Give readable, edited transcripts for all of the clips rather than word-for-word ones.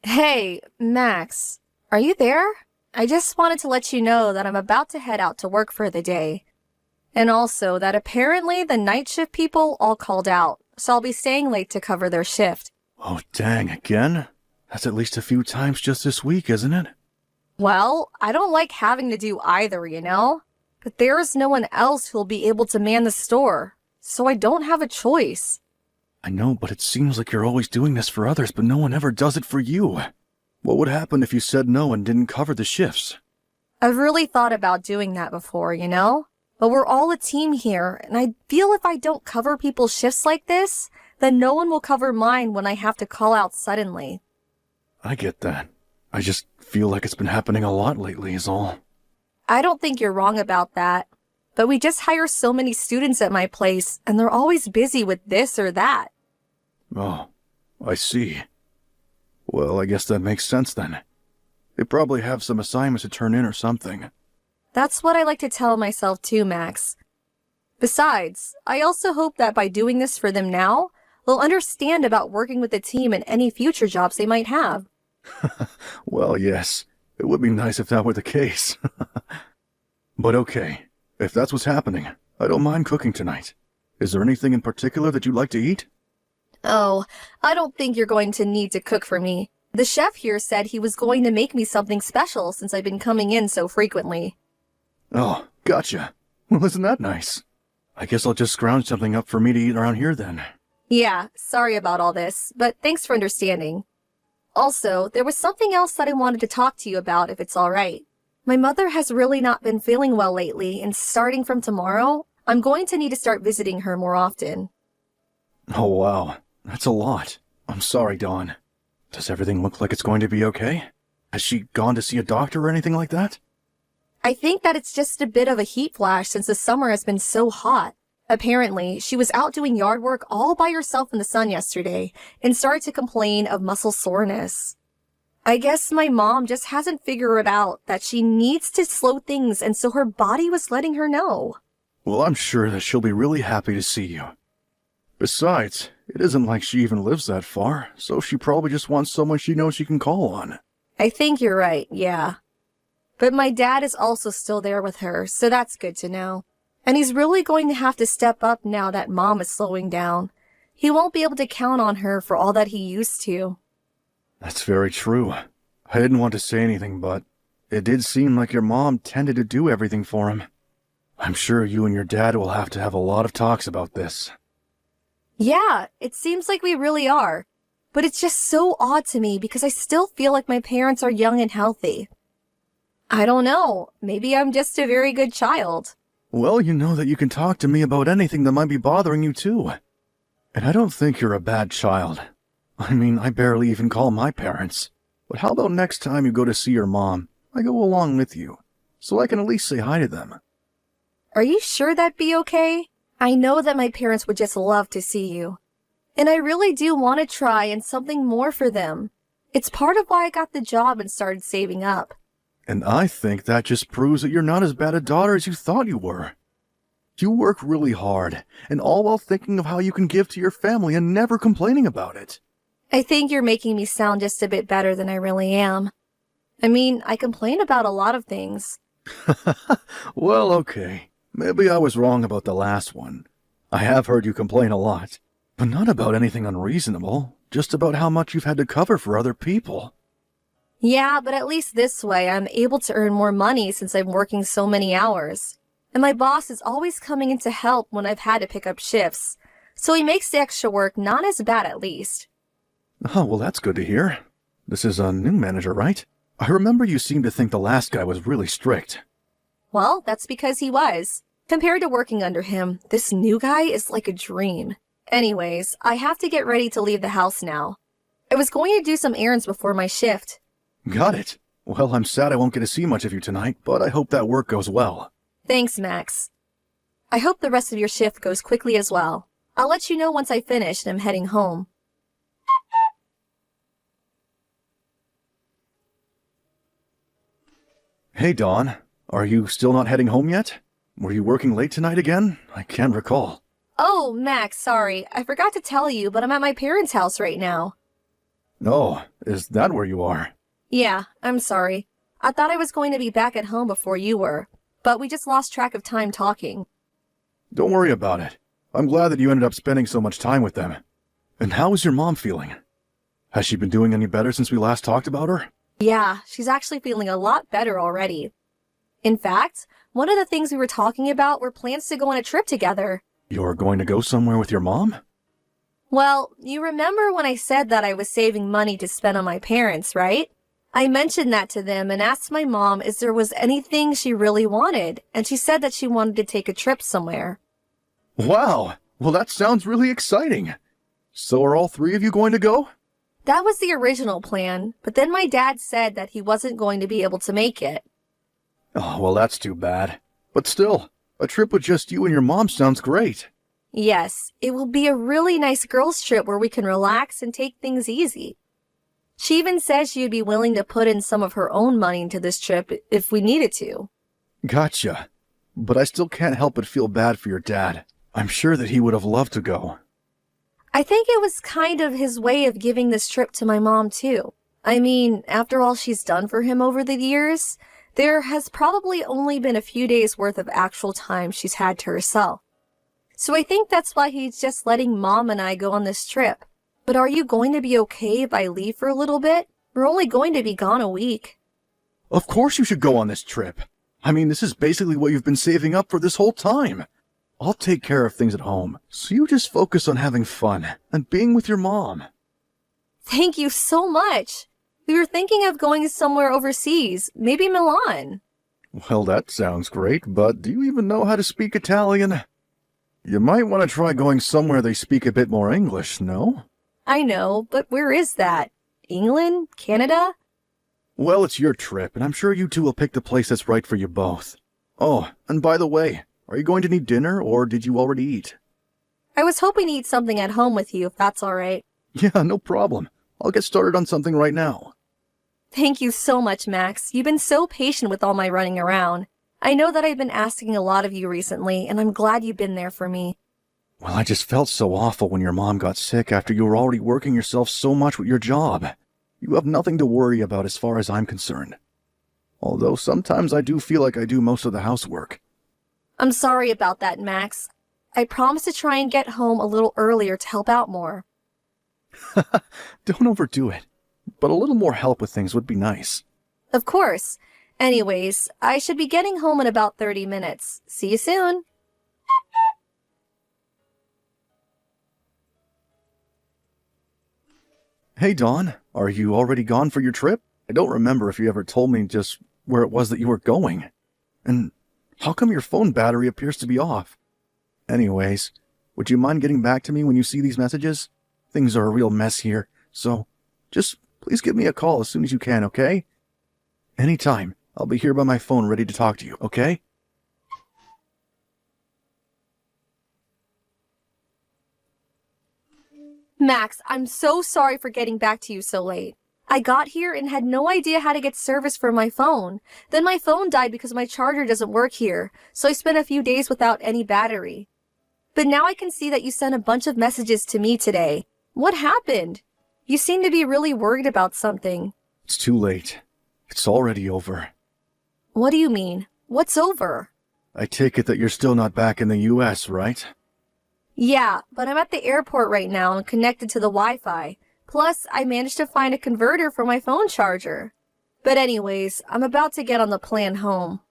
Hey, Max, are you there? I just wanted to let you know that I'm about to head out to work for the day. And also that apparently the night shift people all called out, so I'll be staying late to cover their shift. Oh, dang, again? That's at least a few times just this week, isn't it? Well, I don't like having to do either, you know? But there is no one else who'll be able to man the store, so I don't have a choice. I know, but it seems like you're always doing this for others, but no one ever does it for you. What would happen if you said no and didn't cover the shifts? I've really thought about doing that before, you know? But we're all a team here, and I feel if I don't cover people's shifts like this, then no one will cover mine when I have to call out suddenly. I get that. I just feel like it's been happening a lot lately is all. I don't think you're wrong about that. But we just hire so many students at my place, and they're always busy with this or that. Oh, I see. Well, I guess that makes sense then. They probably have some assignments to turn in or something. That's what I like to tell myself too, Max. Besides, I also hope that by doing this for them now, they'll understand about working with the team in any future jobs they might have. Well, yes. It would be nice if that were the case. But okay, if that's what's happening, I don't mind cooking tonight. Is there anything in particular that you'd like to eat? Oh, I don't think you're going to need to cook for me. The chef here said he was going to make me something special since I've been coming in so frequently. Oh, gotcha. Well, isn't that nice? I guess I'll just scrounge something up for me to eat around here then. Yeah, sorry about all this, but thanks for understanding. Also, there was something else that I wanted to talk to you about if it's alright. My mother has really not been feeling well lately, and starting from tomorrow, I'm going to need to start visiting her more often. Oh, wow. That's a lot. I'm sorry, Dawn. Does everything look like it's going to be okay? Has she gone to see a doctor or anything like that? I think that it's just a bit of a heat flash since the summer has been so hot. Apparently, she was out doing yard work all by herself in the sun yesterday and started to complain of muscle soreness. I guess my mom just hasn't figured out that she needs to slow things, and so her body was letting her know. Well, I'm sure that she'll be really happy to see you. Besides, it isn't like she even lives that far, so she probably just wants someone she knows she can call on. I think you're right, yeah. But my dad is also still there with her, so that's good to know. And he's really going to have to step up now that Mom is slowing down. He won't be able to count on her for all that he used to. That's very true. I didn't want to say anything, but it did seem like your mom tended to do everything for him. I'm sure you and your dad will have to have a lot of talks about this. Yeah, it seems like we really are. But it's just so odd to me because I still feel like my parents are young and healthy. I don't know. Maybe I'm just a very good child. Well, you know that you can talk to me about anything that might be bothering you too. And I don't think you're a bad child. I mean, I barely even call my parents. But how about next time you go to see your mom, I go along with you, so I can at least say hi to them. Are you sure that'd be okay? I know that my parents would just love to see you. And I really do want to try and something more for them. It's part of why I got the job and started saving up. And I think that just proves that you're not as bad a daughter as you thought you were. You work really hard, and all while thinking of how you can give to your family and never complaining about it. I think you're making me sound just a bit better than I really am. I mean, I complain about a lot of things. Well, okay. Maybe I was wrong about the last one. I have heard you complain a lot, but not about anything unreasonable, just about how much you've had to cover for other people. Yeah, but at least this way I'm able to earn more money since I'm working so many hours. And my boss is always coming in to help when I've had to pick up shifts, so he makes the extra work not as bad at least. Oh, well, that's good to hear. This is a new manager, right? I remember you seemed to think the last guy was really strict. Well, that's because he was. Compared to working under him, this new guy is like a dream. Anyways, I have to get ready to leave the house now. I was going to do some errands before my shift. Got it. Well, I'm sad I won't get to see much of you tonight, but I hope that work goes well. Thanks, Max. I hope the rest of your shift goes quickly as well. I'll let you know once I finish and I'm heading home. Hey, Dawn. Are you still not heading home yet? Were you working late tonight again? I can't recall. Oh, Max, sorry. I forgot to tell you, but I'm at my parents' house right now. Oh, is that where you are? Yeah, I'm sorry. I thought I was going to be back at home before you were, but we just lost track of time talking. Don't worry about it. I'm glad that you ended up spending so much time with them. And how is your mom feeling? Has she been doing any better since we last talked about her? Yeah, she's actually feeling a lot better already. In fact, one of the things we were talking about were plans to go on a trip together. You're going to go somewhere with your mom? Well, you remember when I said that I was saving money to spend on my parents, right? I mentioned that to them and asked my mom if there was anything she really wanted, and she said that she wanted to take a trip somewhere. Wow! Well, that sounds really exciting. So are all three of you going to go? That was the original plan, but then my dad said that he wasn't going to be able to make it. Oh, well, that's too bad. But still, a trip with just you and your mom sounds great. Yes, it will be a really nice girls' trip where we can relax and take things easy. She even says she would be willing to put in some of her own money into this trip if we needed to. Gotcha. But I still can't help but feel bad for your dad. I'm sure that he would have loved to go. I think it was kind of his way of giving this trip to my mom, too. I mean, after all she's done for him over the years, there has probably only been a few days worth of actual time she's had to herself. So I think that's why he's just letting Mom and I go on this trip. But are you going to be okay if I leave for a little bit? We're only going to be gone a week. Of course you should go on this trip. I mean, this is basically what you've been saving up for this whole time. I'll take care of things at home, so you just focus on having fun and being with your mom. Thank you so much. We were thinking of going somewhere overseas, maybe Milan. Well, that sounds great, but do you even know how to speak Italian? You might want to try going somewhere they speak a bit more English, no? I know, but where is that? England? Canada? Well, it's your trip, and I'm sure you two will pick the place that's right for you both. Oh, and by the way, are you going to need dinner, or did you already eat? I was hoping to eat something at home with you, if that's all right. Yeah, no problem. I'll get started on something right now. Thank you so much, Max. You've been so patient with all my running around. I know that I've been asking a lot of you recently, and I'm glad you've been there for me. Well, I just felt so awful when your mom got sick after you were already working yourself so much with your job. You have nothing to worry about as far as I'm concerned. Although sometimes I do feel like I do most of the housework. I'm sorry about that, Max. I promise to try and get home a little earlier to help out more. Don't overdo it. But a little more help with things would be nice. Of course. Anyways, I should be getting home in about 30 minutes. See you soon. Hey, Dawn. Are you already gone for your trip? I don't remember if you ever told me just where it was that you were going. And how come your phone battery appears to be off? Anyways, would you mind getting back to me when you see these messages? Things are a real mess here, so just please give me a call as soon as you can, okay? Anytime. I'll be here by my phone ready to talk to you, okay? Max, I'm so sorry for getting back to you so late. I got here and had no idea how to get service for my phone. Then my phone died because my charger doesn't work here, so I spent a few days without any battery. But now I can see that you sent a bunch of messages to me today. What happened? You seem to be really worried about something. It's too late. It's already over. What do you mean? What's over? I take it that you're still not back in the US, right? Yeah, but I'm at the airport right now and connected to the Wi-Fi. Plus, I managed to find a converter for my phone charger. But anyways, I'm about to get on the plane home.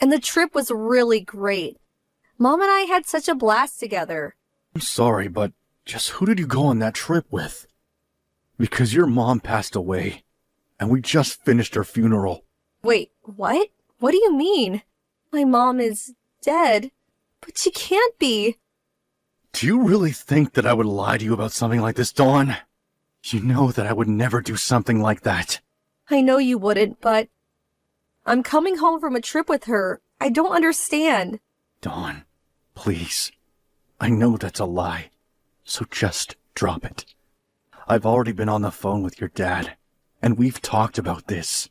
And the trip was really great. Mom and I had such a blast together. I'm sorry, but just who did you go on that trip with? Because your mom passed away, and we just finished her funeral. Wait, what? What do you mean? My mom is dead. But she can't be. Do you really think that I would lie to you about something like this, Dawn? You know that I would never do something like that. I know you wouldn't, but I'm coming home from a trip with her. I don't understand. Dawn, please. I know that's a lie, so just drop it. I've already been on the phone with your dad, and we've talked about this.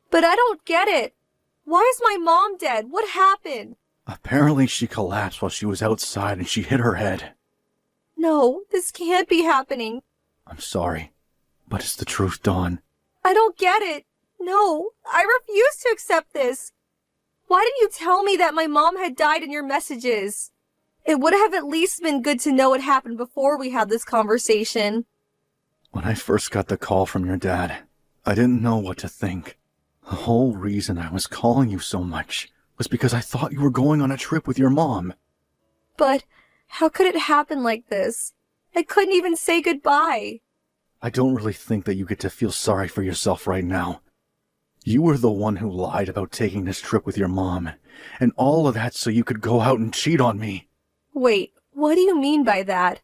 But I don't get it. Why is my mom dead? What happened? Apparently she collapsed while she was outside and she hit her head. No, this can't be happening. I'm sorry, But it's the truth, Dawn. I don't get it. No, I refuse to accept this. Why didn't you tell me that my mom had died in your messages? It would have at least been good to know what happened before we had this conversation. When I first got the call from your dad, I didn't know what to think. The whole reason I was calling you so much was because I thought you were going on a trip with your mom. But how could it happen like this? I couldn't even say goodbye. I don't really think that you get to feel sorry for yourself right now. You were the one who lied about taking this trip with your mom, and all of that so you could go out and cheat on me. Wait, what do you mean by that?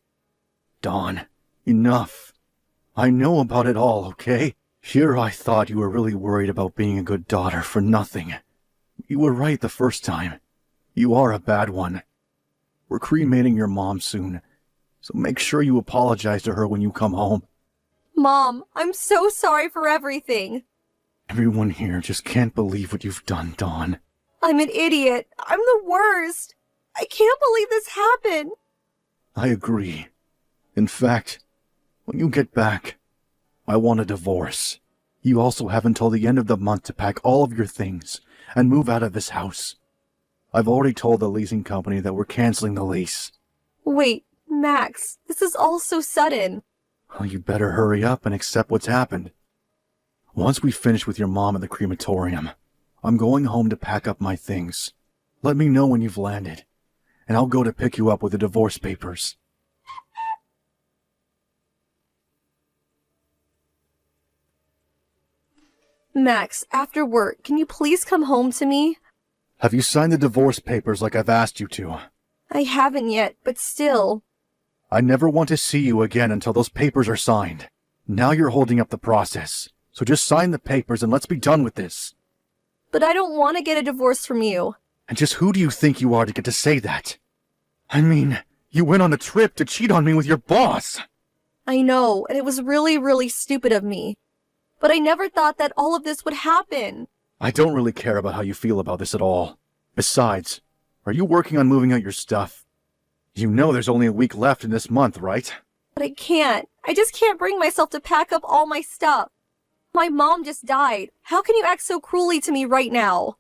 Dawn, enough. I know about it all, okay? Here I thought you were really worried about being a good daughter for nothing. You were right the first time. You are a bad one. We're cremating your mom soon, so make sure you apologize to her when you come home. Mom, I'm so sorry for everything. Everyone here just can't believe what you've done, Dawn. I'm an idiot. I'm the worst. I can't believe this happened. I agree. In fact, when you get back, I want a divorce. You also have until the end of the month to pack all of your things and move out of this house. I've already told the leasing company that we're canceling the lease. Wait, Max, this is all so sudden. Well, you better hurry up and accept what's happened. Once we finish with your mom at the crematorium, I'm going home to pack up my things. Let me know when you've landed, and I'll go to pick you up with the divorce papers. Max, after work, can you please come home to me? Have you signed the divorce papers like I've asked you to? I haven't yet, but still. I never want to see you again until those papers are signed. Now you're holding up the process, so just sign the papers and let's be done with this. But I don't want to get a divorce from you. And just who do you think you are to get to say that? I mean, you went on a trip to cheat on me with your boss. I know, and it was really, really stupid of me. But I never thought that all of this would happen. I don't really care about how you feel about this at all. Besides, are you working on moving out your stuff? You know there's only a week left in this month, right? But I can't. I just can't bring myself to pack up all my stuff. My mom just died. How can you act so cruelly to me right now?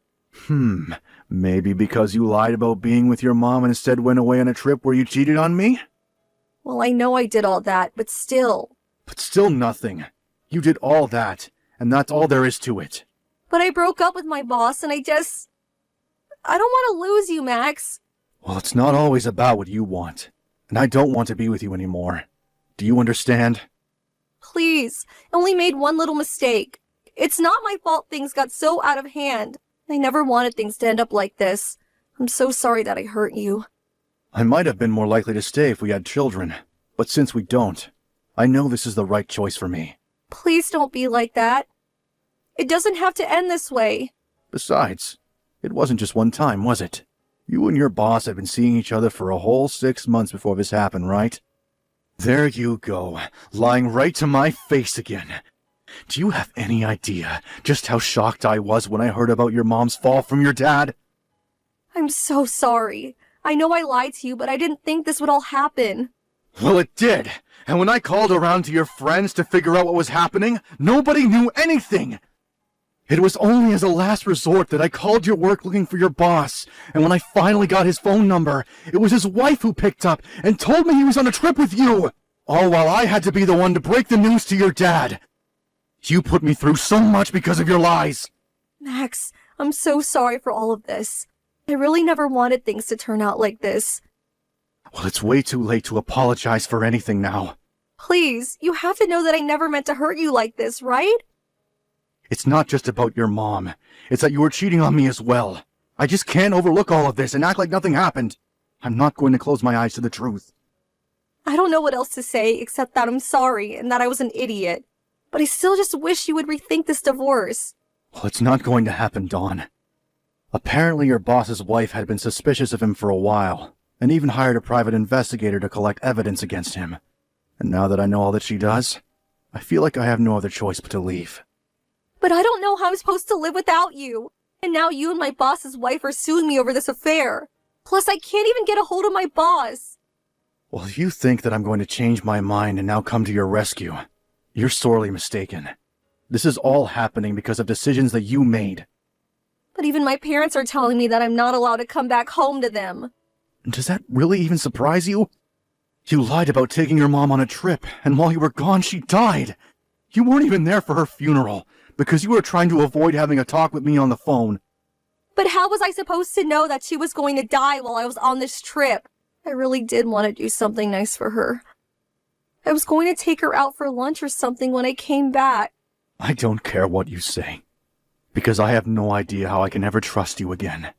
Maybe because you lied about being with your mom and instead went away on a trip where you cheated on me? Well, I know I did all that, but still. But still nothing. You did all that, and that's all there is to it. But I broke up with my boss and I don't want to lose you, Max. Well, it's not always about what you want, and I don't want to be with you anymore. Do you understand? Please, I only made one little mistake. It's not my fault things got so out of hand. I never wanted things to end up like this. I'm so sorry that I hurt you. I might have been more likely to stay if we had children, but since we don't, I know this is the right choice for me. Please don't be like that. It doesn't have to end this way. Besides, it wasn't just one time, was it? You and your boss had been seeing each other for a whole 6 months before this happened, right? There you go, lying right to my face again. Do you have any idea just how shocked I was when I heard about your mom's fall from your dad? I'm so sorry. I know I lied to you, but I didn't think this would all happen. Well, it did. And when I called around to your friends to figure out what was happening, nobody knew anything. It was only as a last resort that I called your work looking for your boss, and when I finally got his phone number, it was his wife who picked up and told me he was on a trip with you, all while I had to be the one to break the news to your dad. You put me through so much because of your lies. Max, I'm so sorry for all of this. I really never wanted things to turn out like this. Well, it's way too late to apologize for anything now. Please, you have to know that I never meant to hurt you like this, right? It's not just about your mom. It's that you were cheating on me as well. I just can't overlook all of this and act like nothing happened. I'm not going to close my eyes to the truth. I don't know what else to say except that I'm sorry and that I was an idiot. But I still just wish you would rethink this divorce. Well, it's not going to happen, Dawn. Apparently your boss's wife had been suspicious of him for a while, and even hired a private investigator to collect evidence against him. And now that I know all that she does, I feel like I have no other choice but to leave. But I don't know how I'm supposed to live without you. And now you and my boss's wife are suing me over this affair. Plus, I can't even get a hold of my boss. Well, if you think that I'm going to change my mind and now come to your rescue, You're sorely mistaken. This is all happening because of decisions that you made. But even my parents are telling me that I'm not allowed to come back home to them. Does that really even surprise you? You lied about taking your mom on a trip, and while you were gone, she died. You weren't even there for her funeral, because you were trying to avoid having a talk with me on the phone. But how was I supposed to know that she was going to die while I was on this trip? I really did want to do something nice for her. I was going to take her out for lunch or something when I came back. I don't care what you say, because I have no idea how I can ever trust you again.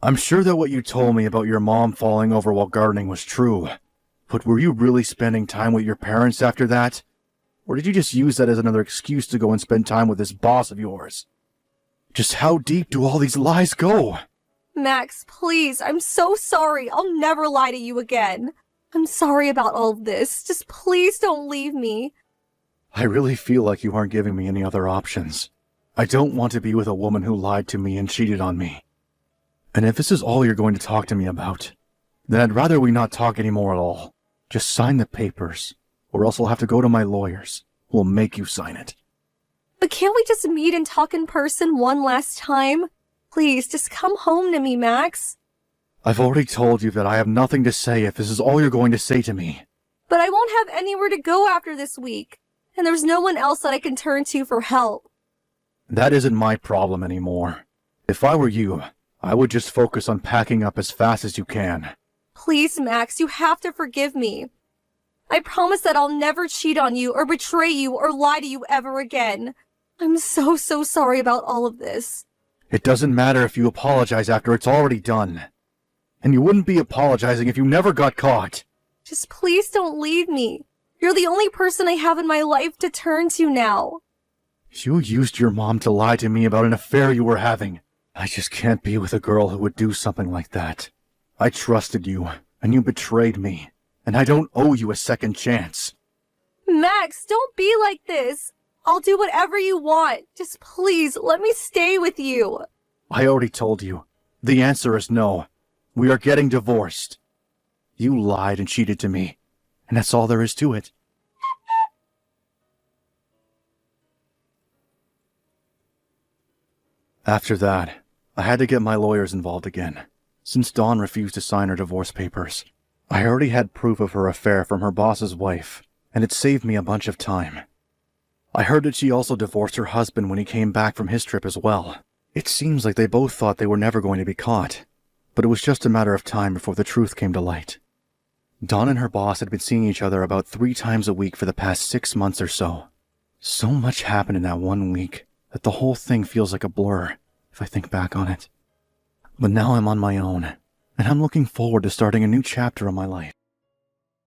I'm sure that what you told me about your mom falling over while gardening was true, but were you really spending time with your parents after that? Or did you just use that as another excuse to go and spend time with this boss of yours? Just how deep do all these lies go? Max, please, I'm so sorry. I'll never lie to you again. I'm sorry about all of this. Just please don't leave me. I really feel like you aren't giving me any other options. I don't want to be with a woman who lied to me and cheated on me. And if this is all you're going to talk to me about, then I'd rather we not talk anymore at all. Just sign the papers, or else I'll have to go to my lawyers, who will make you sign it. But can't we just meet and talk in person one last time? Please, just come home to me, Max. I've already told you that I have nothing to say if this is all you're going to say to me. But I won't have anywhere to go after this week, and there's no one else that I can turn to for help. That isn't my problem anymore. If I were you, I would just focus on packing up as fast as you can. Please, Max, you have to forgive me. I promise that I'll never cheat on you or betray you or lie to you ever again. I'm so sorry about all of this. It doesn't matter if you apologize after it's already done. And you wouldn't be apologizing if you never got caught. Just please don't leave me. You're the only person I have in my life to turn to now. You used your mom to lie to me about an affair you were having. I just can't be with a girl who would do something like that. I trusted you, and you betrayed me, and I don't owe you a second chance. Max, don't be like this. I'll do whatever you want. Just please, let me stay with you. I already told you. The answer is no. We are getting divorced. You lied and cheated to me, and that's all there is to it. After that, I had to get my lawyers involved again, since Dawn refused to sign her divorce papers. I already had proof of her affair from her boss's wife, and it saved me a bunch of time. I heard that she also divorced her husband when he came back from his trip as well. It seems like they both thought they were never going to be caught, but it was just a matter of time before the truth came to light. Dawn and her boss had been seeing each other about 3 times a week for the past 6 months or so. So much happened in that 1 week that the whole thing feels like a blur, if I think back on it. But now I'm on my own, and I'm looking forward to starting a new chapter of my life.